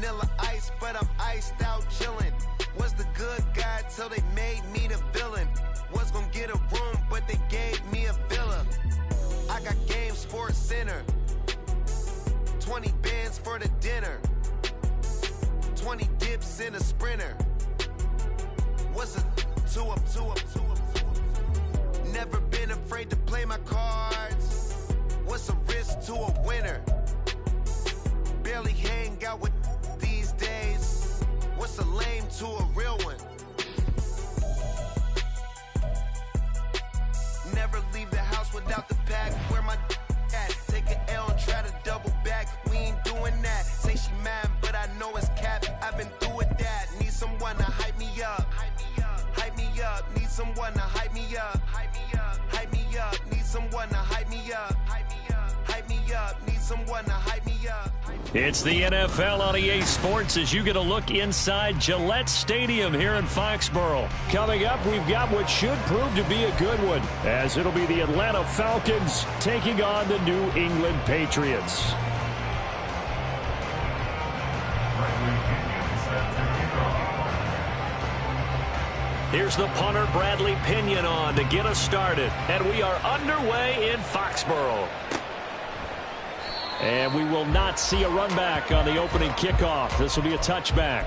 vanilla ice, but I'm iced out chillin'. Was the good guy till they made me the villain. Was gonna get a room, but they gave me a villa. I got Game Sports Center. 20 bands for the dinner. 20 dips in a sprinter. What's a two up? Never been afraid to play my cards. What's a risk to a winner? Barely hang out with these days. What's a lame to a real one? Never leave the house without the pack. Where my at? Take an L and try to double back. We ain't doing that. Say she mad, but I know it's cap. I've been through with that. Need someone to hype me up. Hype me up. Need someone to hype me up. Hype me up. Need someone to hype me up. Hype me up. Need someone to hype me up. It's the NFL on EA Sports as you get a look inside Gillette Stadium here in Foxborough. Coming up, we've got what should prove to be a good one, as it'll be the Atlanta Falcons taking on the New England Patriots. Here's the punter, Bradley Pinion, on to get us started. And we are underway in Foxborough. And we will not see a run back on the opening kickoff. This will be a touchback.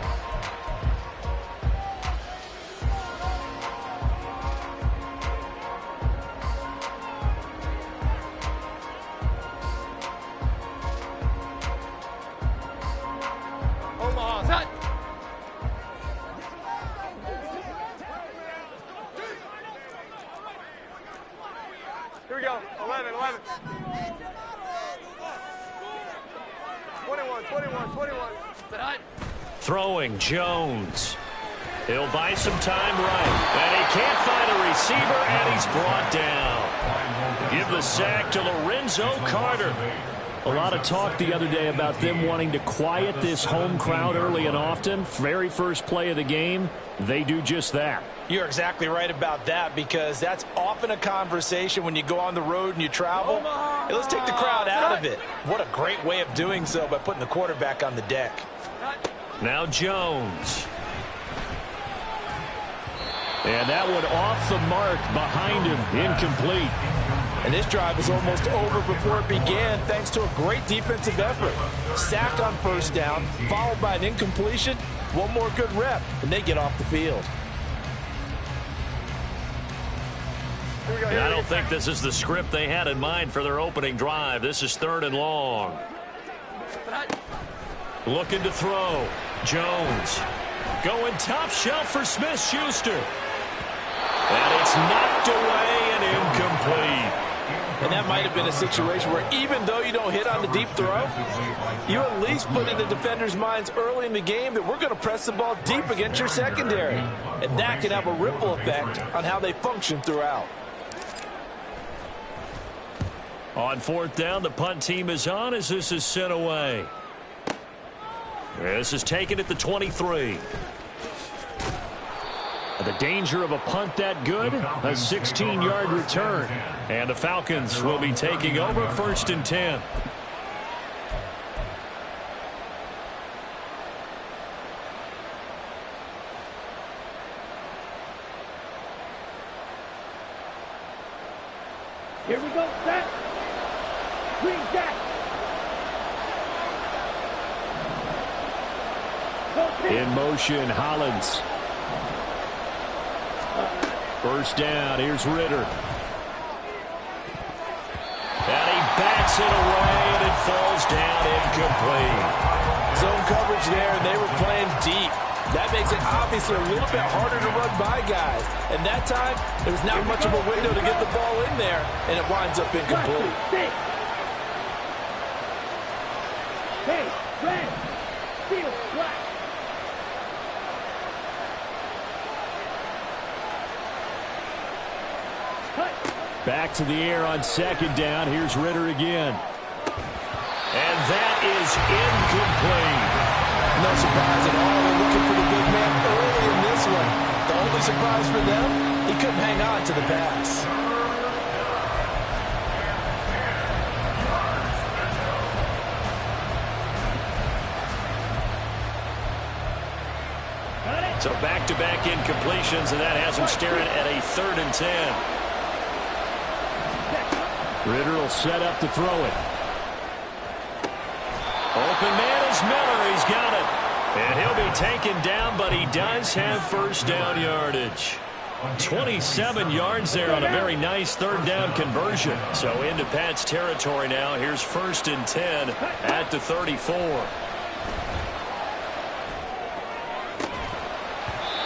Here we go. 11. 21. Throwing Jones. He'll buy some time right. And he can't find a receiver, and he's brought down. Give the sack to Lorenzo Carter. A lot of talk the other day about them wanting to quiet this home crowd early and often. Very first play of the game, they do just that. You're exactly right about that, because that's often a conversation when you go on the road and you travel. Hey, let's take the crowd out of it. What a great way of doing so by putting the quarterback on the deck. Now Jones. And that one off the mark behind him, incomplete. And this drive was almost over before it began thanks to a great defensive effort. Sack on first down, followed by an incompletion. One more good rep, and they get off the field. I don't think this is the script they had in mind for their opening drive. This is 3rd and long. Looking to throw. Jones. Going top shelf for Smith-Schuster. And it's knocked away and incomplete. And that might have been a situation where even though you don't hit on the deep throw, you at least put in the defenders' minds early in the game that we're going to press the ball deep against your secondary. And that can have a ripple effect on how they function throughout. On 4th down, the punt team is on as this is sent away. This is taken at the 23. The danger of a punt that good, a 16-yard return. And the Falcons will be taking over 1st and 10. Here we go, set. Green jack. In motion, Hollins. First down, here's Ritter. And he backs it away, and it falls down incomplete. Zone coverage there, and they were playing deep. That makes it obviously a little bit harder to run by guys. And that time, there was not much of a window to get the ball in there, and it winds up incomplete. Hey, red, steel, black. Back to the air on 2nd down. Here's Ritter again. And that is incomplete. No surprise at all. They're looking for the big man early in this one. The only surprise for them, he couldn't hang on to the pass. So back-to-back incompletions, and that has him staring at a 3rd and 10. Ritter will set up to throw it. Open man is Miller. He's got it. And he'll be taken down, but he does have first down yardage. 27 yards there on a very nice 3rd down conversion. So into Pat's territory now. Here's 1st and 10 at the 34.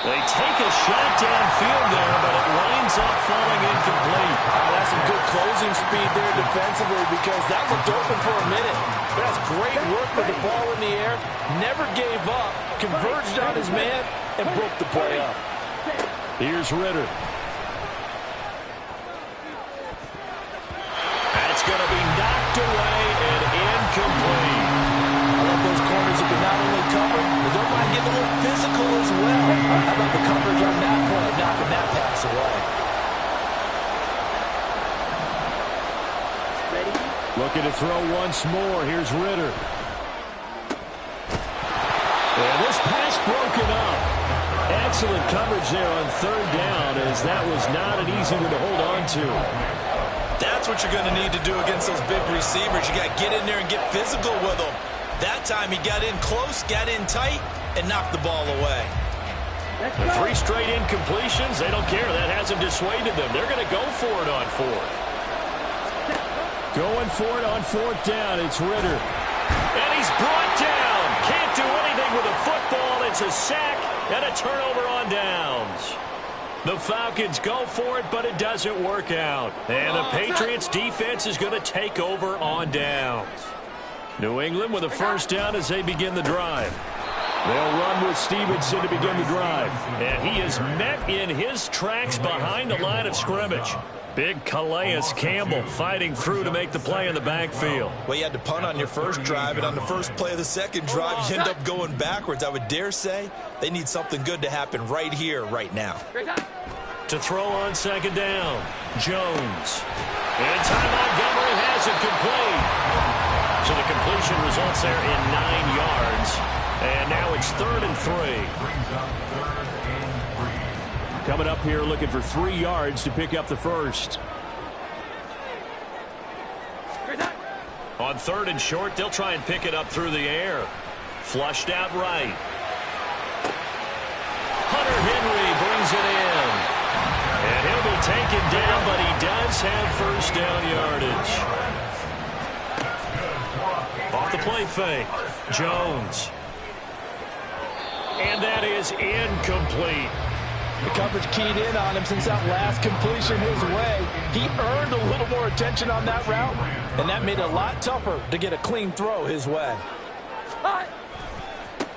They take a shot downfield there, but it winds up falling incomplete. That's some good closing speed there defensively because that looked open for a minute. That's great work with the ball in the air. Never gave up, converged on his man, and broke the play up. Here's Ritter. That's going to be knocked away and incomplete. I love those corners who can not only cover, but don't mind getting a little physical as well. How about the coverage on that point, knocking that pass away? Looking to throw once more. Here's Ritter. And this pass broken up. Excellent coverage there on 3rd down, as that was not an easy one to hold on to. That's what you're going to need to do against those big receivers. You got to get in there and get physical with them. That time he got in close, got in tight, and knocked the ball away. The 3 straight incompletions, they don't care. That hasn't dissuaded them. They're going to go for it on 4th. Going for it on 4th down. It's Ritter. And he's brought down. Can't do anything with a football. It's a sack and a turnover on downs. The Falcons go for it, but it doesn't work out. And the Patriots defense is going to take over on downs. New England with a first down as they begin the drive. They'll run with Stevenson to begin the drive. And he is met in his tracks behind the line of scrimmage. Big Calais Campbell fighting through to make the play in the backfield. Well, you had to punt on your first drive, and on the first play of the second drive, you end up going backwards. I would dare say they need something good to happen right here, right now. To throw on 2nd down, Jones. And Ty Montgomery has it complete. So the completion results there in 9 yards. And now it's 3rd and 3. Coming up here looking for 3 yards to pick up the first. On 3rd and short, they'll try and pick it up through the air. Flushed out right. Hunter Henry brings it in. And he'll be taken down, but he does have first down yardage. Off the play fake, Jones. And that is incomplete. The coverage keyed in on him since that last completion his way. He earned a little more attention on that route, and that made it a lot tougher to get a clean throw his way.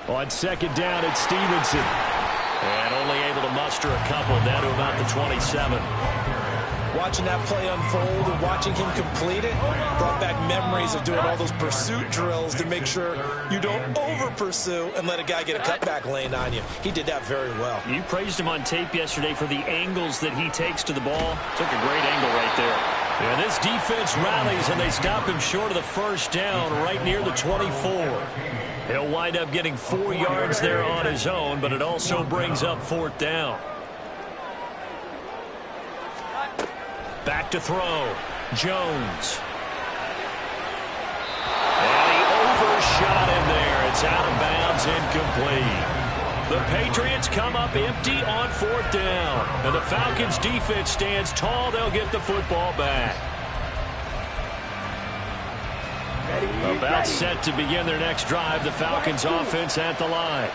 On 2nd down, it's Stevenson. And only able to muster a couple down to about the 27. Watching that play unfold and watching him complete it brought back memories of doing all those pursuit drills to make sure you don't over-pursue and let a guy get a cutback lane on you. He did that very well. You praised him on tape yesterday for the angles that he takes to the ball. Took a great angle right there. Yeah, this defense rallies, and they stop him short of the first down right near the 24. He'll wind up getting 4 yards there on his own, but it also brings up 4th down. Back to throw. Jones. And he overshot him there. It's out of bounds, incomplete. The Patriots come up empty on 4th down. And the Falcons defense stands tall. They'll get the football back. About set to begin their next drive. The Falcons offense at the line.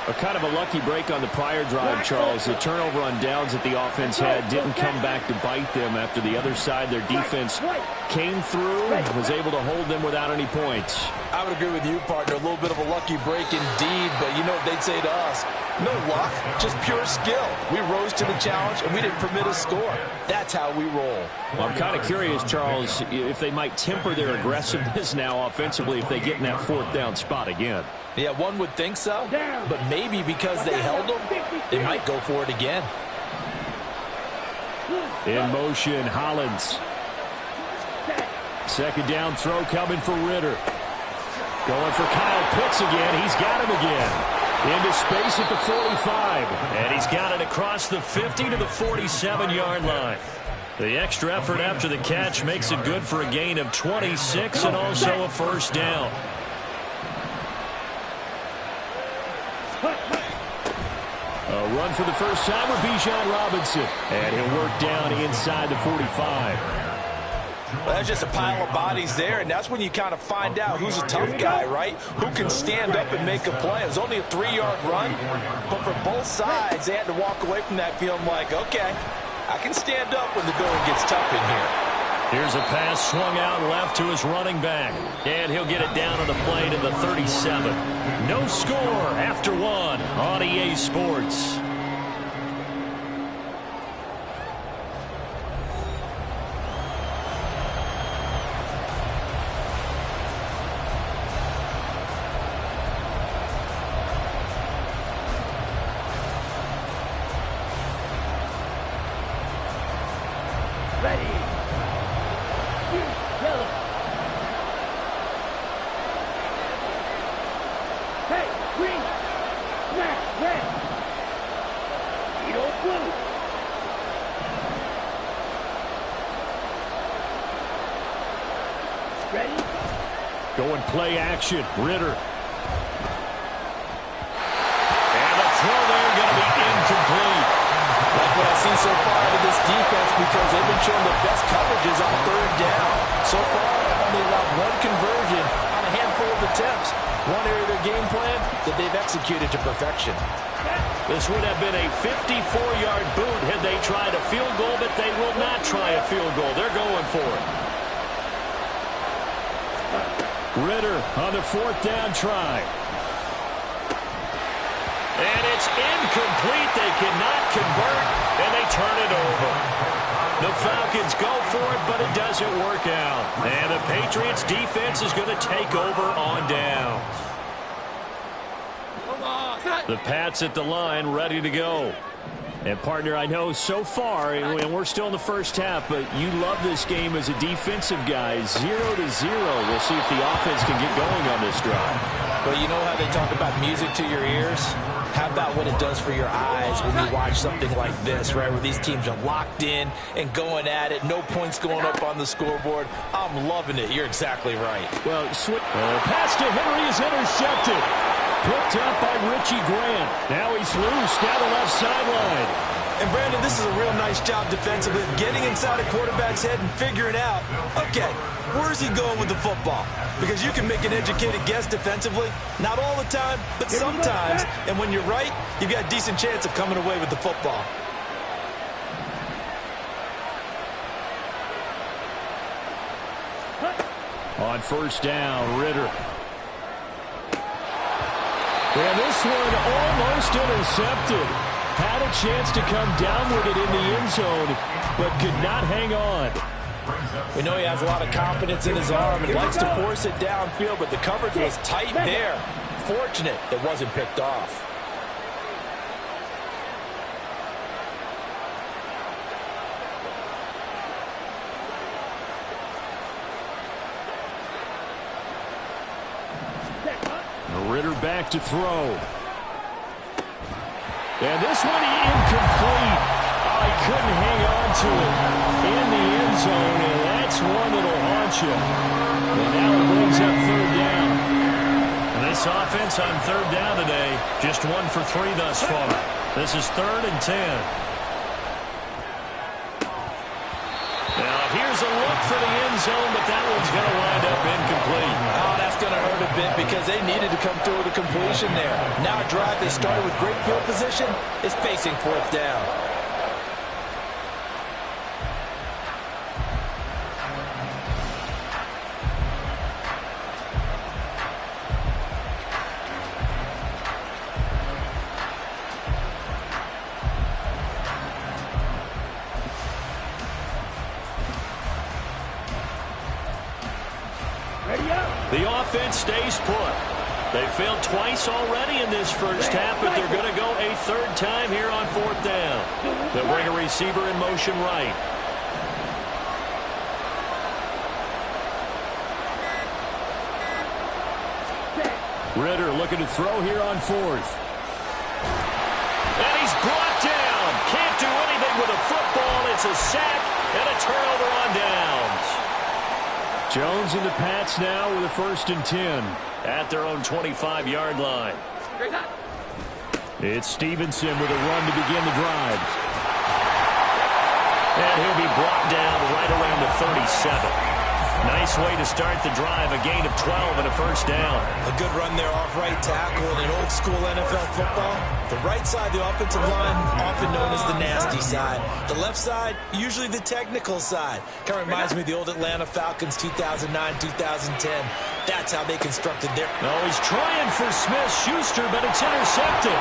A kind of a lucky break on the prior drive, Charles. The turnover on downs that the offense had didn't come back to bite them after the other side. Their defense came through, was able to hold them without any points. I would agree with you, partner. A little bit of a lucky break indeed, but you know what they'd say to us. No luck, just pure skill. We rose to the challenge, and we didn't permit a score. That's how we roll. Well, I'm kind of curious, Charles, if they might temper their aggressiveness now offensively if they get in that 4th down spot again. Yeah, one would think so, but maybe because they held them, they might go for it again. In motion, Hollins. 2nd down throw coming for Ritter. Going for Kyle Pitts again. He's got him again. Into space at the 45. And he's got it across the 50 to the 47-yard line. The extra effort after the catch makes it good for a gain of 26 and also a first down. A run for the first time with Bijan Robinson. And he'll work down inside the 45. Well, that's just a pile of bodies there, and that's when you kind of find out who's a tough guy, right? Who can stand up and make a play. It was only a 3-yard run, but for both sides, they had to walk away from that feeling like, okay, I can stand up when the going gets tough in here. Here's a pass swung out left to his running back. And he'll get it down on the play to the 37. No score after one on EA Sports. Going play action. Ritter. And the throw there going to be incomplete. Like what I've seen so far out of this defense, because they've been showing the best coverages on third down. So far, they've only allowed one conversion on a handful of attempts. One area of their game plan that they've executed to perfection. This would have been a 54-yard boot had they tried a field goal, but they will not try a field goal. They're going for it. Ritter on the fourth down try. And it's incomplete. They cannot convert, and they turn it over. The Falcons go for it, but it doesn't work out. And the Patriots defense is going to take over on downs. The Pats at the line, ready to go. And, partner, I know so far, and we're still in the first half, but you love this game as a defensive guy. 0-0. We'll see if the offense can get going on this drive. Well, you know how they talk about music to your ears? How about what it does for your eyes when you watch something like this, right, where these teams are locked in and going at it, no points going up on the scoreboard? I'm loving it. You're exactly right. Well, pass to Henry is intercepted. Picked up by Richie Grant. Now he's loose down the left sideline. And, Brandon, this is a real nice job defensively of getting inside a quarterback's head and figuring out, okay, where's he going with the football? Because you can make an educated guess defensively. Not all the time, but sometimes. And when you're right, you've got a decent chance of coming away with the football. On first down, Ritter. And this one almost intercepted. Had a chance to come down with it in the end zone, but could not hang on. We know he has a lot of confidence in his arm and likes to force it downfield, but the coverage was tight there. Fortunate it wasn't picked off. Ritter back to throw. And this one incomplete. Oh, he couldn't hang on to it in the end zone, and that's one that'll haunt you. And now it brings up third down. And this offense on third down today, just 1 for 3 thus far. This is 3rd and 10. Now here's a look for the end zone, but that one's going to wind up incomplete. Oh, that's going to hurt a bit because they needed to come through with a completion there. Now a drive that started with great field position is facing 4th down. The offense stays put. They failed twice already in this first half, but they're going to go a 3rd time here on 4th down. They'll bring a receiver in motion right. Ritter looking to throw here on 4th. And he's brought down. Can't do anything with a football. It's a sack and a turnover on downs. Jones and the Pats now with a 1st and 10. At their own 25-yard line. It's Stevenson with a run to begin the drive. And he'll be brought down right around the 37. Nice way to start the drive. A gain of 12 and a 1st down. A good run there off right tackle in an old-school NFL football. The right side, the offensive line, often known as the nasty side. The left side, usually the technical side. Kind of reminds me of the old Atlanta Falcons 2009-2010. That's how they constructed their... Oh, he's trying for Smith-Schuster, but it's intercepted.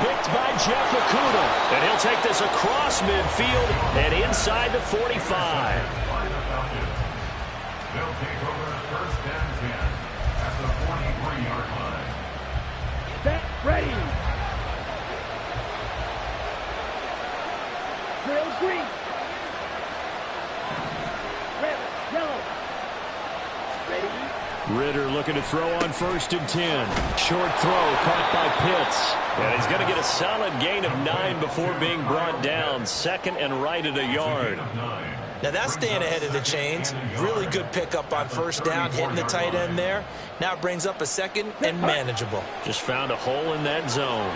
Picked by Jeff Okudah. And he'll take this across midfield and inside the 45. They'll take over 1st and 10 at the 43-yard line. Set, ready. Trail green. Red, yellow. Ready. Ritter looking to throw on 1st and 10. Short throw caught by Pitts. And he's going to get a solid gain of 9 before being brought down. 2nd and right at a yard. Now that's staying ahead of the chains. Really good pickup on 1st down, hitting the tight end there. Now it brings up a 2nd and manageable. Just found a hole in that zone.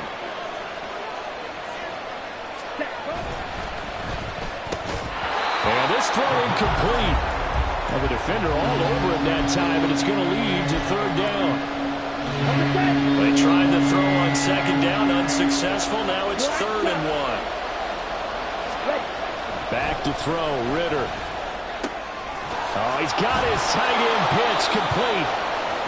And this throw incomplete. Well, the defender all over it that time, and it's going to lead to 3rd down. They tried to throw on 2nd down, unsuccessful. Now it's 3rd and 1. Back to throw, Ritter. Oh, he's got his tight end pitch complete.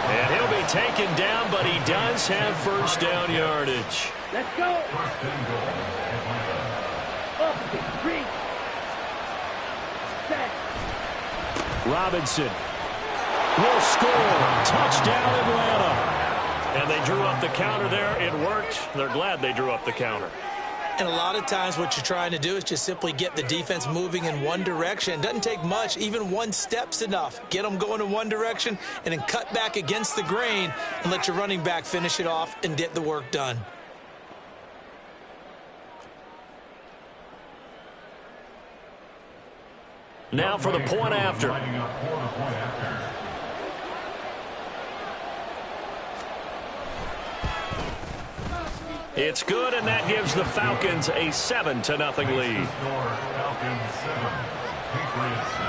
And he'll be taken down, but he does have 1st down yardage. Let's go. Up, green. Set. Robinson will score. Touchdown, Atlanta. And they drew up the counter there. It worked. They're glad they drew up the counter. And a lot of times what you're trying to do is just simply get the defense moving in one direction. Doesn't take much. Even one step's enough. Get them going in one direction and then cut back against the grain and let your running back finish it off and get the work done. Now for the point after. It's good, and that gives the Falcons a 7-0 lead. Falcons 7, Patriots 0.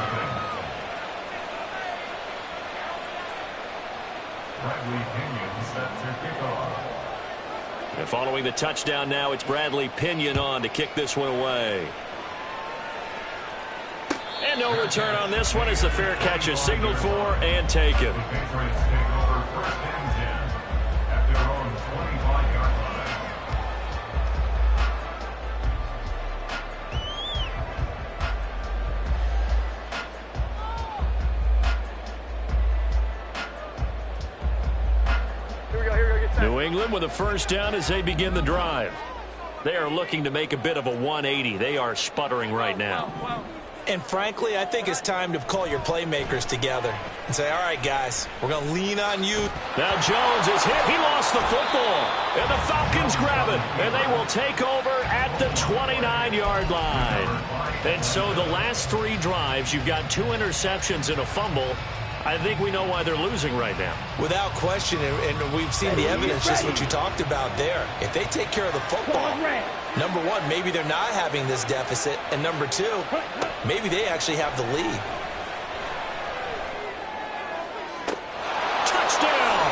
Bradley Pinion set to kick off. And following the touchdown now, it's Bradley Pinion on to kick this one away. And no return on this one as the fair catch is signaled for and taken. The Patriots take over 1st and 10 at their own 25-yard line. New England with a 1st down as they begin the drive. They are looking to make a bit of a 180. They are sputtering right now. And frankly, I think it's time to call your playmakers together and say, all right, guys, we're going to lean on you. Now Jones is hit. He lost the football. And the Falcons grab it. And they will take over at the 29-yard line. And so the last 3 drives, you've got 2 interceptions and a fumble. I think we know why they're losing right now. Without question, and we've seen the evidence, just what you talked about there. If they take care of the football, number one, maybe they're not having this deficit. And number 2, maybe they actually have the lead. Touchdown!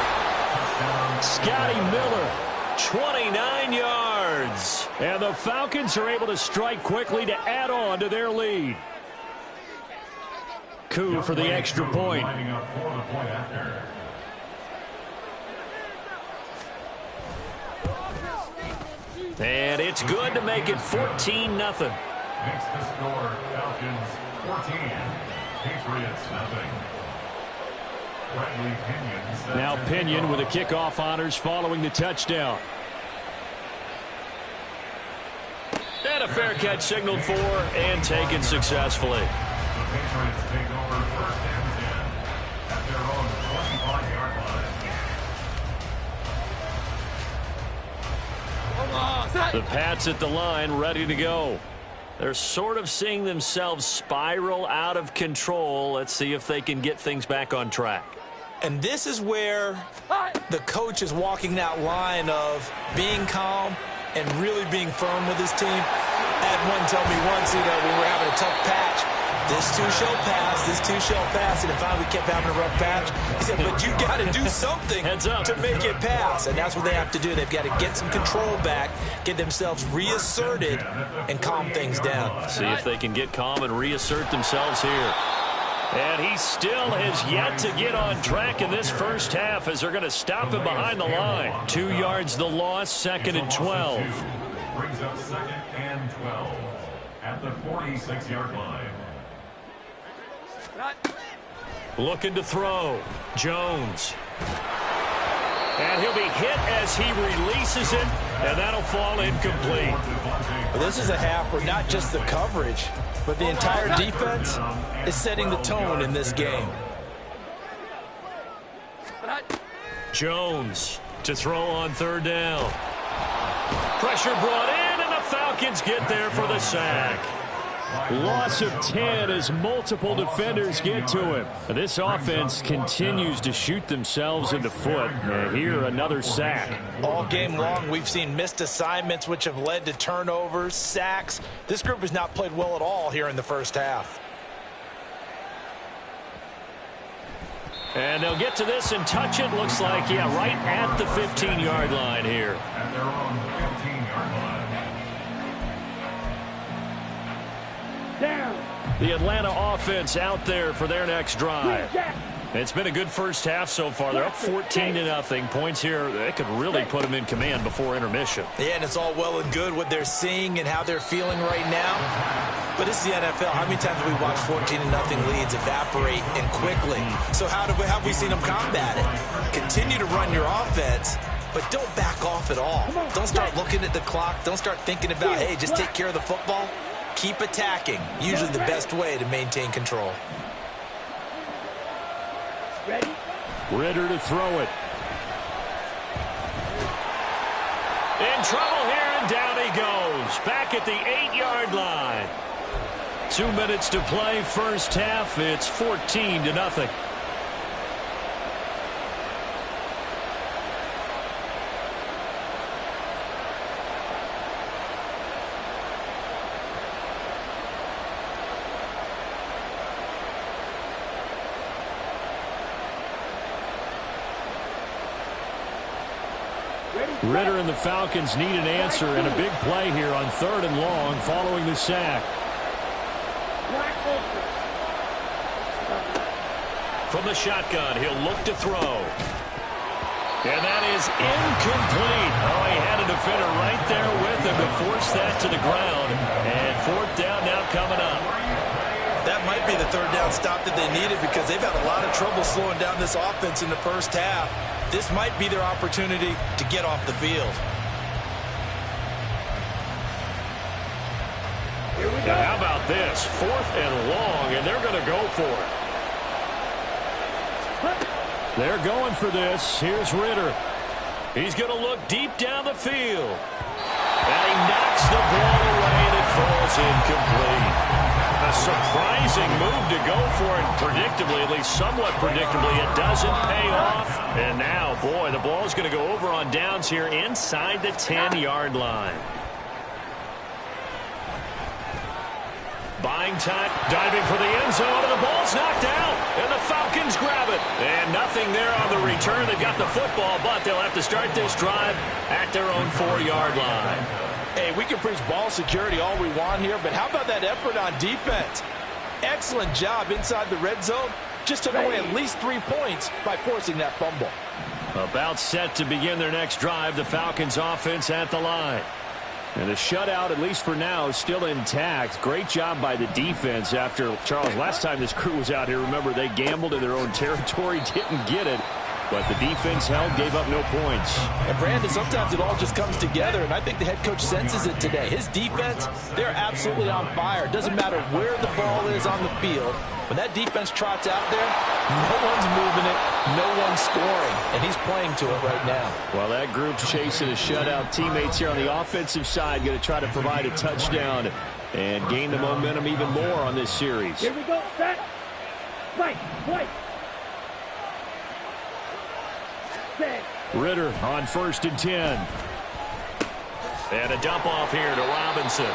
Scotty Miller, 29 yards. And the Falcons are able to strike quickly to add on to their lead. Coup for the extra point. And it's good to make it 14-0. Makes the score Falcons 14, Patriots 0. Now Pinion with a kickoff honors following the touchdown. And a fair catch signaled for and taken successfully. The Patriots take over 1st and 10 at their own 25-yard line. The Pats at the line, ready to go. They're sort of seeing themselves spiral out of control. Let's see if they can get things back on track. And this is where the coach is walking that line of being calm and really being firm with his team. I had one tell me once, when we were having a tough patch, this too shall pass, this too shall pass, and if we kept having a rough patch, he said, but you got to do something to make it pass, and that's what they have to do. They've got to get some control back, get themselves reasserted, and calm things down. See if they can get calm and reassert themselves here. And he still has yet to get on track in this first half as they're going to stop him behind the line. 2 yards the loss, 2nd and 12. Brings up 2nd and 12 at the 46-yard line. Looking to throw. Jones. And he'll be hit as he releases it, and that'll fall incomplete. Well, this is a half where not just the coverage, but the entire defense is setting the tone in this game. Jones to throw on 3rd down. Pressure brought in, and the Falcons get there for the sack. Loss of 10 as multiple defenders get to him. This offense continues to shoot themselves in the foot. Here, another sack. All game long, we've seen missed assignments, which have led to turnovers, sacks. This group has not played well at all here in the first half. And they'll get to this and touch it. Looks like, right at the 15-yard line here. At their own 15-yard line. Down. The Atlanta offense out there for their next drive. It's been a good first half so far. They're up 14-0. Points here, they could really put them in command before intermission. Yeah, and it's all well and good what they're seeing and how they're feeling right now. But this is the NFL. How many times have we watched 14-0 leads evaporate and quickly? So how have we seen them combat it? Continue to run your offense, but don't back off at all. Don't start looking at the clock. Don't start thinking about, hey, just take care of the football. Keep attacking. Usually the best way to maintain control. Ready? Ritter to throw it. In trouble here, and down he goes. Back at the 8-yard line. 2 minutes to play, first half. It's 14-0. Ritter and the Falcons need an answer and a big play here on 3rd and long following the sack. From the shotgun, he'll look to throw. And that is incomplete. Oh, he had a defender right there with him to force that to the ground. And 4th down now coming up. That might be the 3rd down stop that they needed because they've had a lot of trouble slowing down this offense in the first half. This might be their opportunity to get off the field. Now, how about this? 4th and long, and they're going to go for it. They're going for this. Here's Ritter. He's going to look deep down the field. And he knocks the ball away, and it falls incomplete. A surprising move to go for it predictably, at least somewhat predictably. It doesn't pay off. And now, boy, the ball's going to go over on downs here inside the 10-yard line. Buying time, diving for the end zone, and the ball's knocked out. And the Falcons grab it. And nothing there on the return. They've got the football, but they'll have to start this drive at their own 4-yard line. Hey, we can preach ball security all we want here, but how about that effort on defense? Excellent job inside the red zone. Just took away at least 3 points by forcing that fumble. About set to begin their next drive, the Falcons offense at the line. And the shutout, at least for now, is still intact. Great job by the defense after, Charles, last time this crew was out here, remember, they gambled in their own territory, didn't get it. but the defense held, gave up no points. And Brandon, sometimes it all just comes together, and I think the head coach senses it today. His defense, they're absolutely on fire. It doesn't matter where the ball is on the field. When that defense trots out there, no one's moving it, no one's scoring, and he's playing to it right now. Well, that group's chasing a shutout. Teammates here on the offensive side going to try to provide a touchdown and gain the momentum even more on this series. Here we go, set. Right. Ritter on 1st and 10. And a dump off here to Robinson.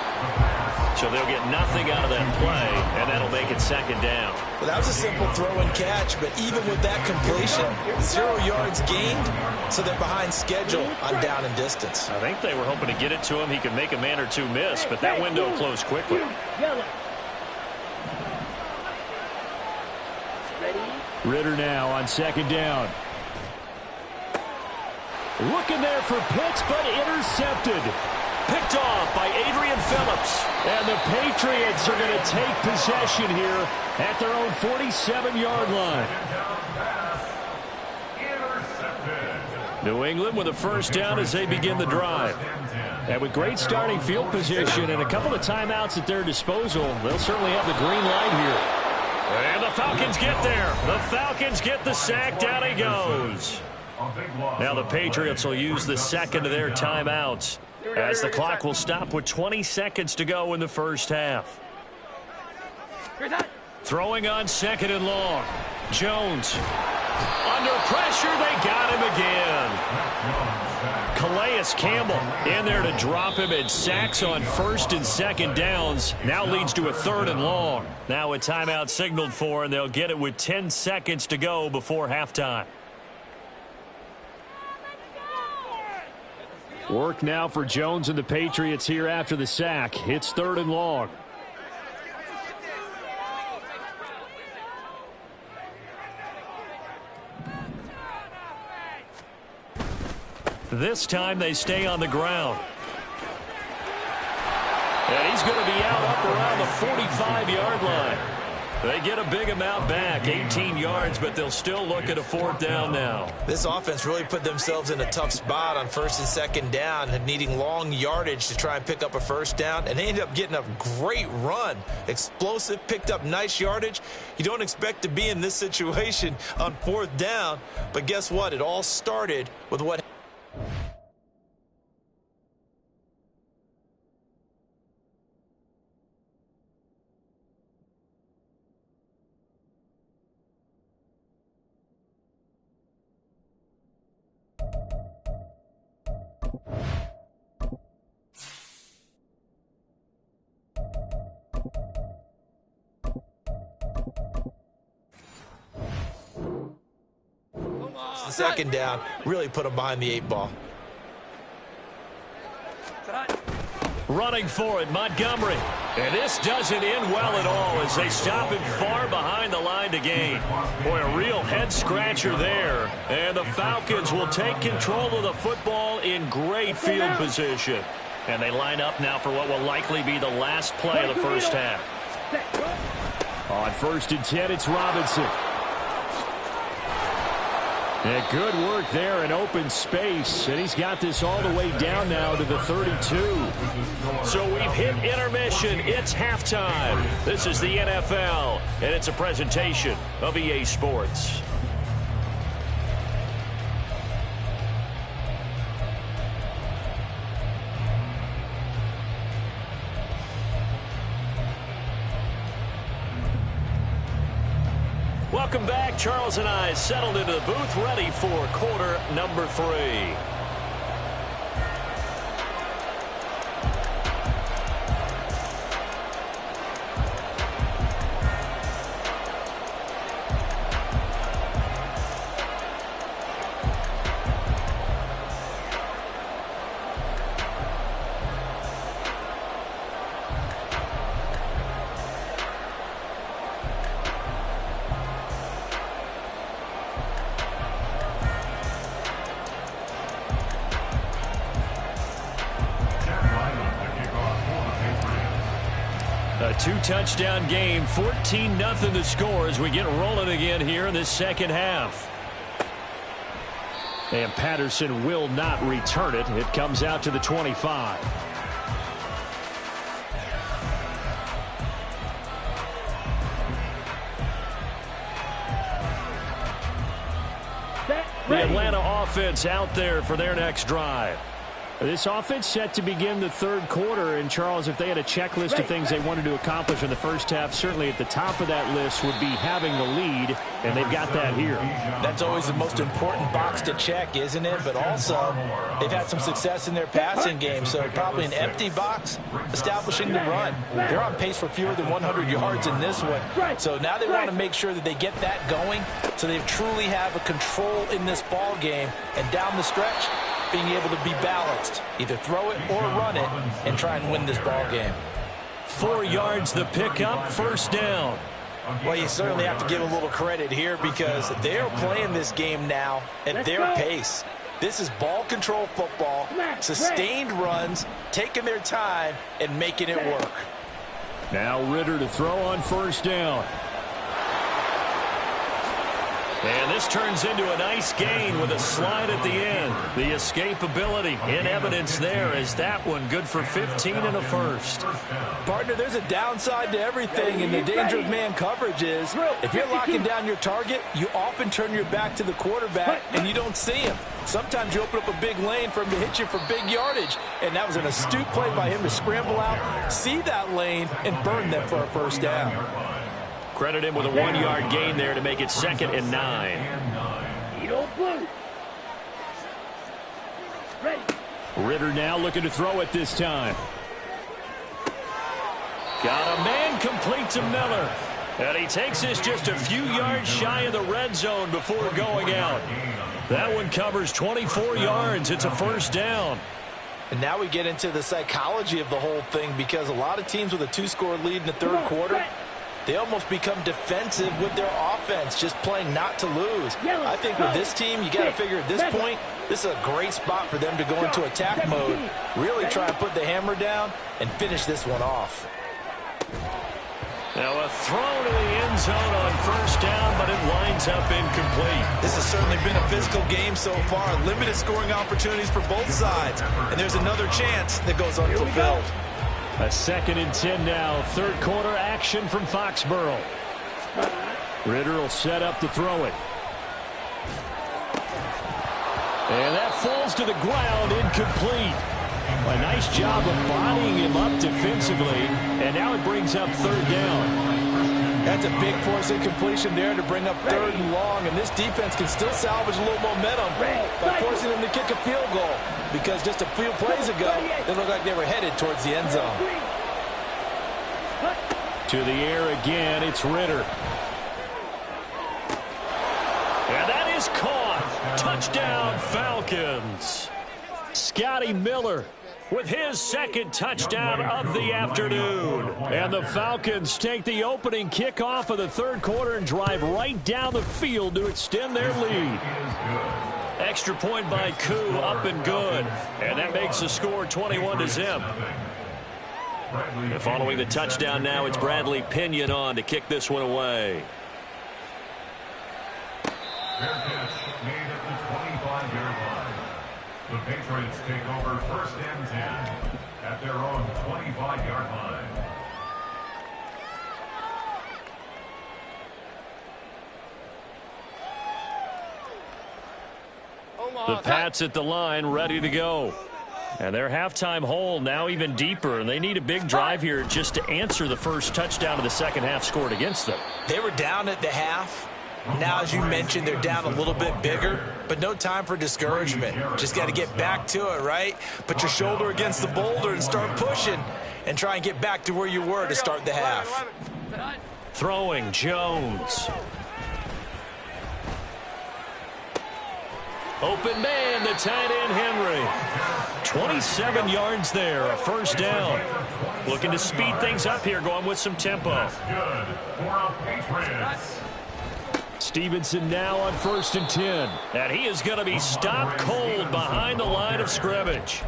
So they'll get nothing out of that play, and that'll make it 2nd down. Well, that was a simple throw and catch, but even with that completion, 0 yards gained, so they're behind schedule on down and distance. I think they were hoping to get it to him. He could make a man or two miss, but that window closed quickly. Ritter now on 2nd down. Looking there for Pitts, but intercepted. Picked off by Adrian Phillips. And the Patriots are going to take possession here at their own 47-yard line. New England with a 1st down as they begin the drive. And with great starting field position and a couple of timeouts at their disposal, they'll certainly have the green light here. And the Falcons get there. The Falcons get the sack. Down he goes. Now the Patriots will use the 2nd of their timeouts, as the clock will stop with 20 seconds to go in the 1st half. Throwing on 2nd and long. Jones. Under pressure, they got him again. Calais Campbell in there to drop him, and sacks on 1st and 2nd downs. Now leads to a 3rd and long. Now a timeout signaled for, and they'll get it with 10 seconds to go before halftime. Work now for Jones and the Patriots here after the sack. It's 3rd and long. This time they stay on the ground. And he's going to be out up around the 45-yard line. They get a big amount back, 18 yards, but they'll still look at a 4th down now. This offense really put themselves in a tough spot on 1st and 2nd down, and needing long yardage to try and pick up a 1st down, and they ended up getting a great run. Explosive, picked up nice yardage. You don't expect to be in this situation on 4th down, but guess what? It all started with what the 2nd down really put them behind the 8 ball. Running for it, Montgomery. And this doesn't end well at all as they stop him far behind the line to gain. Boy, a real head-scratcher there. And the Falcons will take control of the football in great field position. And they line up now for what will likely be the last play of the 1st half. On 1st and 10, it's Robinson. And good work there in open space, and he's got this all the way down now to the 32. So we've hit intermission. It's halftime. This is the NFL, and it's a presentation of EA Sports. Welcome back. Charles and I settled into the booth, ready for quarter number 3. A 2-touchdown game, 14-0 the score as we get rolling again here in this 2nd half. And Patterson will not return it. It comes out to the 25. The Atlanta offense out there for their next drive. This offense set to begin the third quarter. And, Charles, if they had a checklist of things they wanted to accomplish in the first half, certainly at the top of that list would be having the lead, and they've got that here. That's always the most important box to check, isn't it? But also, they've had some success in their passing game, so probably an empty box establishing the run. They're on pace for fewer than 100 yards in this one. So now they want to make sure that they get that going so they truly have a control in this ball game. And down the stretch, being able to be balanced, either throw it or run it, and try and win this ball game. 4 yards the pickup, first down. Well, you certainly have to give a little credit here because they're playing this game now at their pace. This is ball control football, sustained runs, taking their time, and making it work. Now Ritter to throw on first down. And this turns into a nice gain with a slide at the end. The escapability in evidence there as that one good for 15 and a first. Partner, there's a downside to everything, and the danger of man coverage is if you're locking down your target, you often turn your back to the quarterback and you don't see him. Sometimes you open up a big lane for him to hit you for big yardage, and that was an astute play by him to scramble out, see that lane, and burn them for a first down. Credit him with a 1-yard gain there to make it 2nd and 9. Ritter now looking to throw it this time. Got a man complete to Miller. And he takes this just a few yards shy of the red zone before going out. That one covers 24 yards. It's a first down. And now we get into the psychology of the whole thing because a lot of teams with a 2-score lead in the third quarter, they almost become defensive with their offense, just playing not to lose. I think with this team, you got to figure at this point, this is a great spot for them to go into attack mode, really try and put the hammer down and finish this one off. Now a throw to the end zone on first down, but it winds up incomplete. This has certainly been a physical game so far. Limited scoring opportunities for both sides. And there's another chance that goes unfulfilled. A 2nd and 10 now. Third quarter action from Foxborough. Ritter will set up to throw it. And that falls to the ground, incomplete. A nice job of bodying him up defensively. And now it brings up third down. That's a big force incompletion there to bring up 3rd and long. And this defense can still salvage a little momentum by forcing them to kick a field goal. Because just a few plays ago, they looked like they were headed towards the end zone. To the air again, it's Ritter. And that is caught. Touchdown, Falcons. Scotty Miller with his 2nd touchdown of the afternoon. And the Falcons take the opening kickoff of the third quarter and drive right down the field to extend their lead. Extra point by Koo, up and good. And that makes the score 21-0. And following the touchdown now, it's Bradley Pinion on to kick this one away. Fair catch made at the 25-yard line. The Patriots take over 1st and 10 at their own 25-yard line. The Pats at the line, ready to go. And their halftime hole now even deeper, and they need a big drive here just to answer the first touchdown of the second half scored against them. They were down at the half. Now, as you mentioned, they're down a little bit bigger, but no time for discouragement. Just got to get back to it, right? Put your shoulder against the boulder and start pushing and try and get back to where you were to start the half. Throwing Jones. Open man, the tight end Henry. 27 yards there, a first down. Looking to speed things up here, going with some tempo. Good for Patriots. Stevenson now on 1st and 10. And he is going to be stopped cold behind the line of scrimmage.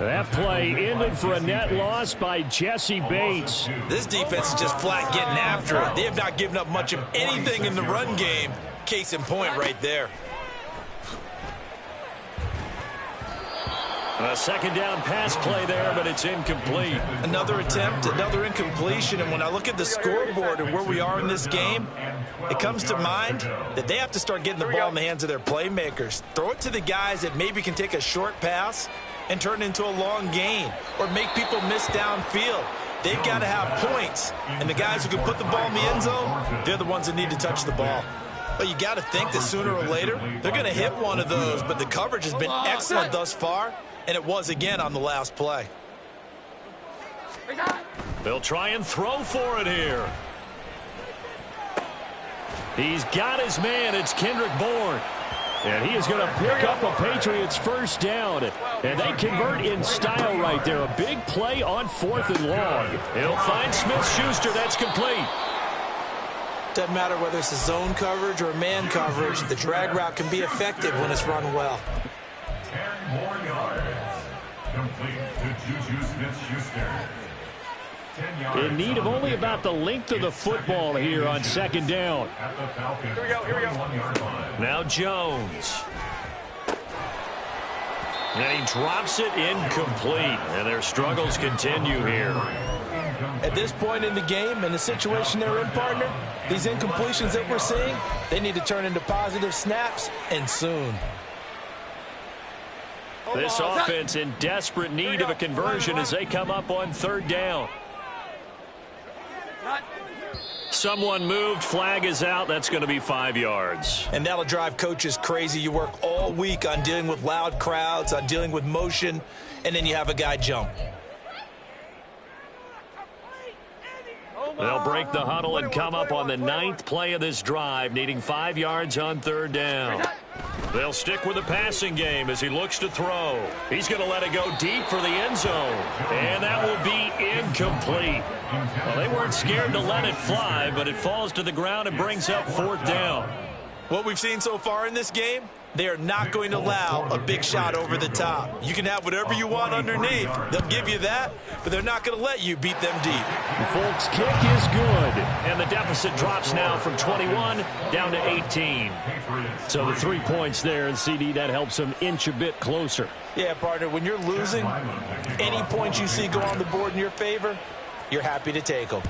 That play ended for a net loss by Jesse Bates. This defense is just flat getting after it. They have not given up much of anything in the run game. Case in point right there. A second down pass play there, but it's incomplete. Another attempt, another incompletion, and when I look at the scoreboard and where we are in this game, it comes to mind that they have to start getting the ball in the hands of their playmakers. Throw it to the guys that maybe can take a short pass and turn it into a long gain or make people miss downfield. They've got to have points, and the guys who can put the ball in the end zone, they're the ones that need to touch the ball. But you got to think that sooner or later, they're going to hit one of those, but the coverage has been excellent thus far, and it was again on the last play. They'll try and throw for it here. He's got his man. It's Kendrick Bourne. And he is going to pick up a Patriots first down. And they convert in style right there. A big play on 4th and long. He'll find Smith-Schuster. That's complete. Doesn't matter whether it's a zone coverage or a man coverage. The drag route can be effective when it's run well. 10 more yards. Complete to Juju Smith-Schuster. 10 yards. In need of only about the length of the football here on second down. At the Falcons, Here we go, here we go. 21-yard line. Now Jones. And he drops it incomplete. And their struggles continue here. At this point in the game, in the situation they're in, partner, these incompletions that we're seeing, they need to turn into positive snaps, and soon. This offense in desperate need of a conversion as they come up on 3rd down. Someone moved. Flag is out. That's going to be 5 yards. And that'll drive coaches crazy. You work all week on dealing with loud crowds, on dealing with motion, and then you have a guy jump. They'll break the huddle and come up on the 9th play of this drive, needing 5 yards on 3rd down. They'll stick with the passing game as he looks to throw. He's going to let it go deep for the end zone. And that will be incomplete. Well, they weren't scared to let it fly, but it falls to the ground and brings up 4th down. What we've seen so far in this game, they are not going to allow a big shot over the top. You can have whatever you want underneath. They'll give you that, but they're not going to let you beat them deep. The Folks kick is good. And the deficit drops now from 21 down to 18. So the 3 points there, and CD, that helps them inch a bit closer. Yeah, partner, when you're losing, any points you see go on the board in your favor, you're happy to take them.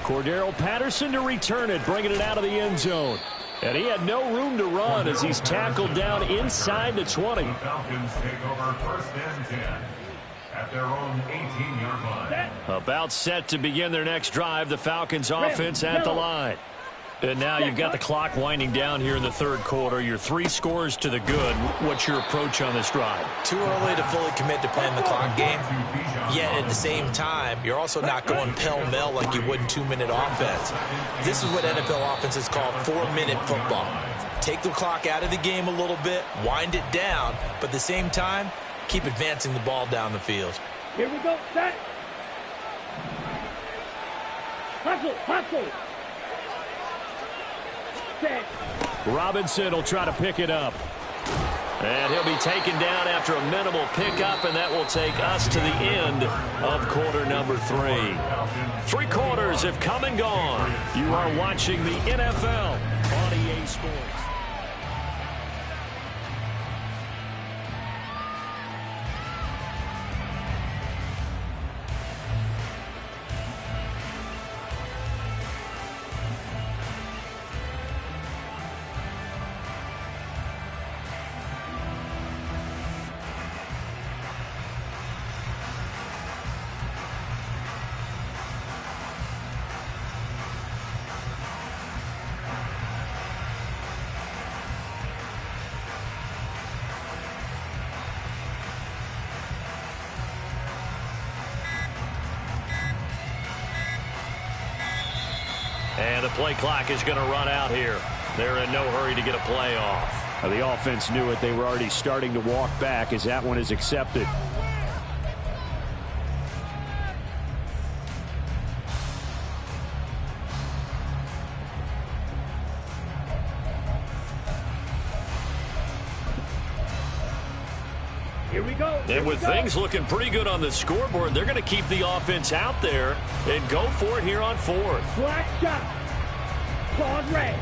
Cordero Patterson to return it, bringing it out of the end zone. And he had no room to run as he's tackled down inside the 20. The Falcons take over 1st and 10 at their own 18-yard line. About set to begin their next drive, the Falcons offense at the line. And now you've got the clock winding down here in the 3rd quarter. You're 3 scores to the good. What's your approach on this drive? Too early to fully commit to playing the clock game. Yet at the same time, you're also not going pell-mell like you would in 2-minute offense. This is what NFL offenses call 4-minute football. Take the clock out of the game a little bit, wind it down, but at the same time, keep advancing the ball down the field. Here we go, set. Hustle, hustle. Set. Robinson will try to pick it up. And he'll be taken down after a minimal pickup, and that will take us to the end of quarter number 3. 3 quarters have come and gone. You are watching the NFL on EA Sports. And the play clock is going to run out here. They're in no hurry to get a play off. The offense knew it. They were already starting to walk back as that one is accepted. Here we go. And with things looking pretty good on the scoreboard, they're going to keep the offense out there and go for it here on 4th. Black shot. Claude Ray.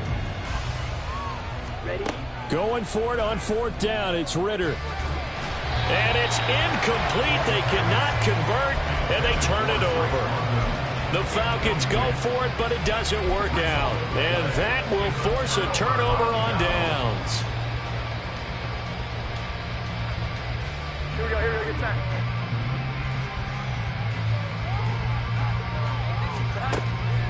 Going for it on 4th down. It's Ritter. And it's incomplete. They cannot convert, and they turn it over. The Falcons go for it, but it doesn't work out. And that will force a turnover on downs. Here we go, get set.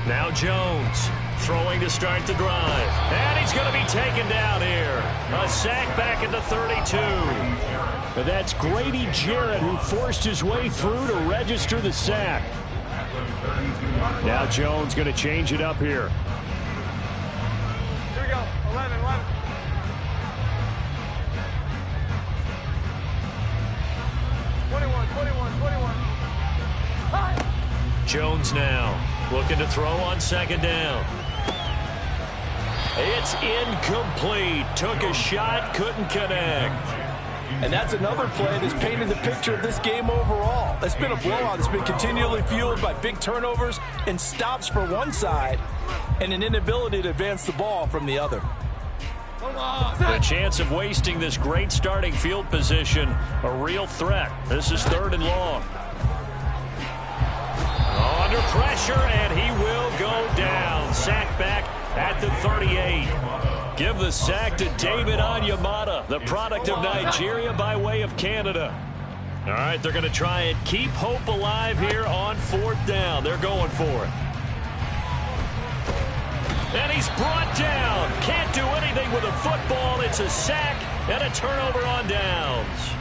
Now Jones throwing to start the drive. And he's going to be taken down here. A sack back at the 32. And that's Grady Jarrett who forced his way through to register the sack. Now Jones going to change it up here. Here we go, 11. Jones now looking to throw on 2nd down. It's incomplete. Took a shot, couldn't connect. And that's another play that's painted the picture of this game overall. It's been a blowout. It's been continually fueled by big turnovers and stops for one side and an inability to advance the ball from the other. The chance of wasting this great starting field position, a real threat. This is 3rd and long. Under pressure, and he will go down. Sack back at the 38. Give the sack to David Onyemata, the product of Nigeria by way of Canada. All right, they're going to try and keep hope alive here on 4th down. They're going for it. And he's brought down. Can't do anything with a football. It's a sack and a turnover on downs.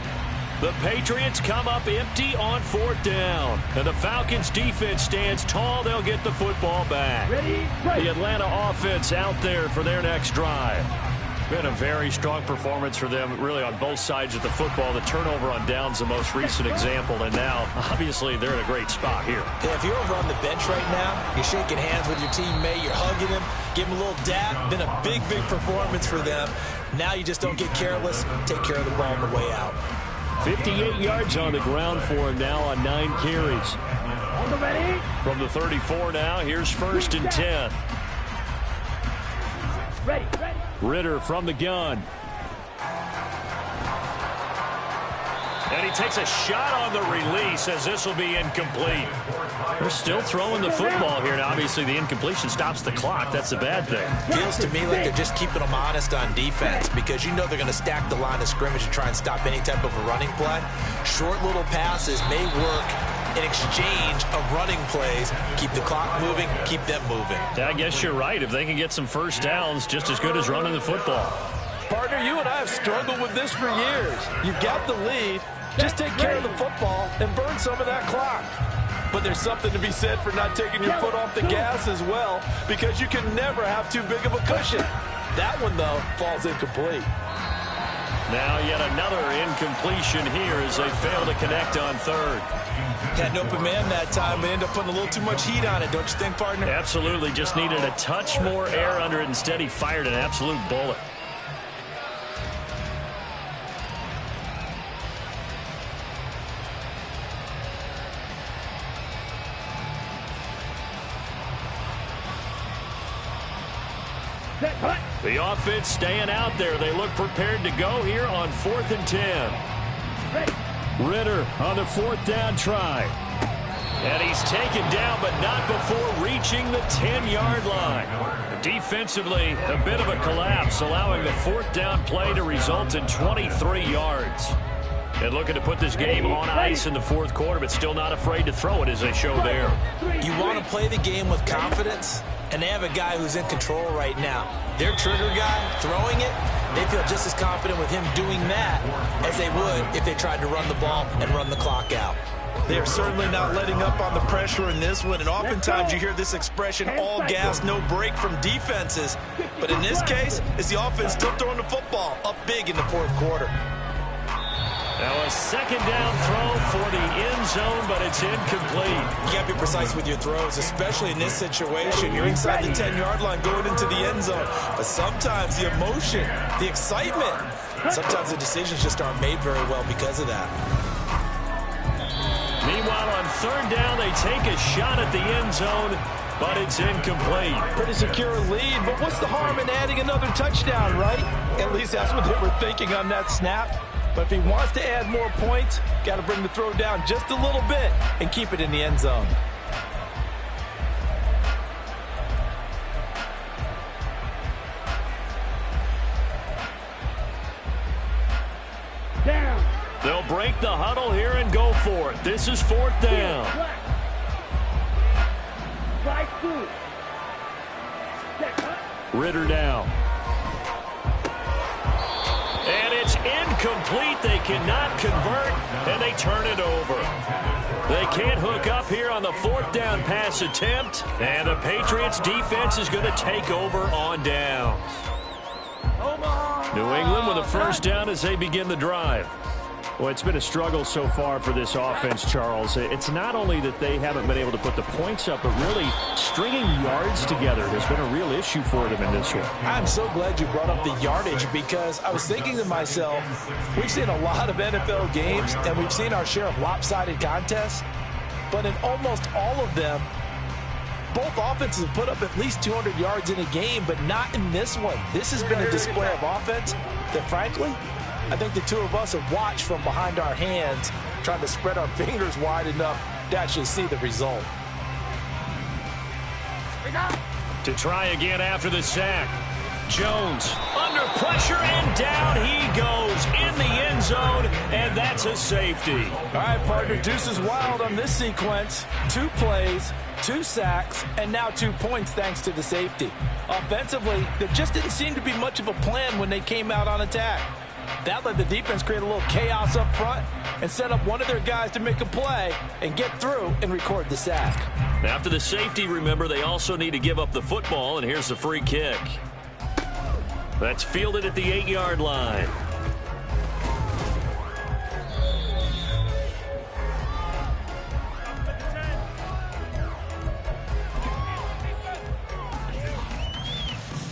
The Patriots come up empty on 4th down. And the Falcons defense stands tall. They'll get the football back. The Atlanta offense out there for their next drive. Been a very strong performance for them, really, on both sides of the football. The turnover on downs, the most recent example. And now, obviously, they're in a great spot here. Yeah, if you're over on the bench right now, you're shaking hands with your teammate, you're hugging him, give him a little dap. Been a big performance for them. Now you just don't get careless. Take care of the ball on the way out. 58 yards on the ground for him now on 9 carries. From the 34 now, here's 1st and 10. Ritter from the gun. And he takes a shot on the release as this will be incomplete. They're still throwing the football here. Now, obviously, the incompletion stops the clock. That's a bad thing. Feels to me like they're just keeping them honest on defense because you know they're going to stack the line of scrimmage and try and stop any type of a running play. Short little passes may work in exchange of running plays. Keep the clock moving, keep them moving. Yeah, I guess you're right. If they can get some first downs, just as good as running the football. Partner, you and I have struggled with this for years. You've got the lead. Just take care of the football and burn some of that clock. But there's something to be said for not taking your foot off the gas as well, because you can never have too big of a cushion. That one, though, falls incomplete. Now yet another incompletion here as they fail to connect on 3rd. Had an open man that time, but ended up putting a little too much heat on it, don't you think, partner? Absolutely. Just needed a touch more air under it. Instead, he fired an absolute bullet. The offense staying out there. They look prepared to go here on 4th and 10. Ritter on the 4th down try. And he's taken down, but not before reaching the 10-yard line. Defensively, a bit of a collapse, allowing the 4th down play to result in 23 yards. And looking to put this game on ice in the 4th quarter, but still not afraid to throw it as they show there. You want to play the game with confidence, and they have a guy who's in control right now. Their trigger guy throwing it, they feel just as confident with him doing that as they would if they tried to run the ball and run the clock out. They're certainly not letting up on the pressure in this one, and oftentimes you hear this expression, all gas, no break from defenses. But in this case, it's the offense still throwing the football up big in the 4th quarter. Now a 2nd down throw for the end zone, but it's incomplete. You got to be precise with your throws, especially in this situation. You're inside the 10-yard line going into the end zone. But sometimes the emotion, the excitement, sometimes the decisions just aren't made very well because of that. Meanwhile, on 3rd down, they take a shot at the end zone, but it's incomplete. Pretty secure lead, but what's the harm in adding another touchdown, right? At least that's what they were thinking on that snap. But if he wants to add more points, got to bring the throw down just a little bit and keep it in the end zone. Down. They'll break the huddle here and go for it. This is 4th down. Strike 2. Ritter now. And it's incomplete. They cannot convert, and they turn it over. They can't hook up here on the 4th down pass attempt, and the Patriots defense is going to take over on downs. New England with a 1st down as they begin the drive. Well, it's been a struggle so far for this offense, Charles. It's not only that they haven't been able to put the points up, but really stringing yards together has been a real issue for them in this one. I'm so glad you brought up the yardage, because I was thinking to myself, we've seen a lot of NFL games, and we've seen our share of lopsided contests, but in almost all of them, both offenses have put up at least 200 yards in a game, but not in this one. This has been a display of offense that, frankly, I think the two of us have watched from behind our hands, trying to spread our fingers wide enough to actually see the result. To try again after the sack. Jones under pressure, and down he goes in the end zone, and that's a safety. All right, partner, deuce is wild on this sequence. 2 plays, 2 sacks, and now 2 points thanks to the safety. Offensively, there just didn't seem to be much of a plan when they came out on attack. That let the defense create a little chaos up front and set up one of their guys to make a play and get through and record the sack. After the safety, remember, they also need to give up the football, and here's the free kick. That's fielded at the 8-yard line.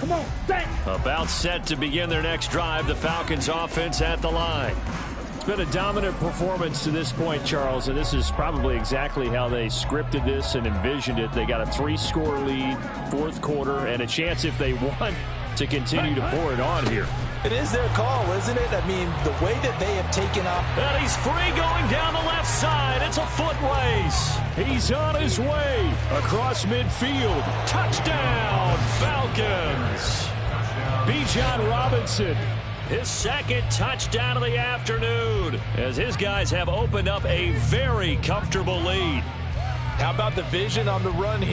Come on, set. About set to begin their next drive. The Falcons offense at the line. It's been a dominant performance to this point, Charles, and this is probably exactly how they scripted this and envisioned it. They got a 3-score lead, 4th quarter, and a chance, if they want, to continue to pour it on here. It is their call, isn't it? I mean, the way that they have taken up. And he's free going down the left side. It's a foot race. He's on his way across midfield. Touchdown, Falcons. Bijan Robinson. His 2nd touchdown of the afternoon, as his guys have opened up a very comfortable lead. How about the vision on the run here?